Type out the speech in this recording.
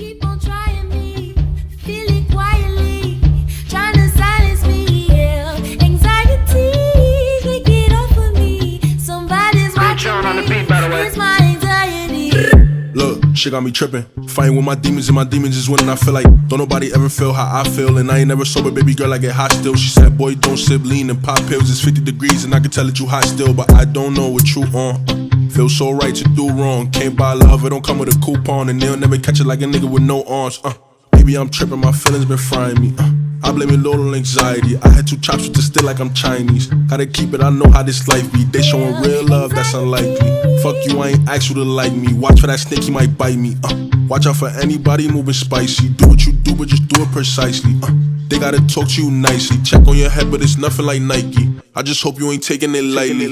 keep on trying me, feel it quietly, trying to silence me, yeah. Anxiety, can't get off of me. Somebody's watching me, it's my anxiety. Look, shit got me trippin'. Fighting with my demons and my demons is winning. I feel like don't nobody ever feel how I feel. And I ain't never sober, baby girl, I get hot still. She said, boy, don't sip lean and pop pills. It's 50 degrees and I can tell that you hot still. But I don't know what you on. Feel so right to do wrong. Can't buy love, it don't come with a coupon. And they'll never catch it like a nigga with no arms. Maybe I'm trippin', my feelings been frying me. I blame it low on anxiety. I had 2 chops with the still like I'm Chinese. Gotta keep it, I know how this life be. They showing real love, that's unlikely. Fuck you, I ain't asked you to like me. Watch for that snake, he might bite me. Watch out for anybody moving spicy. Do what you do, but just do it precisely. They gotta talk to you nicely. Check on your head, but it's nothing like Nike. I just hope you ain't taking it lightly.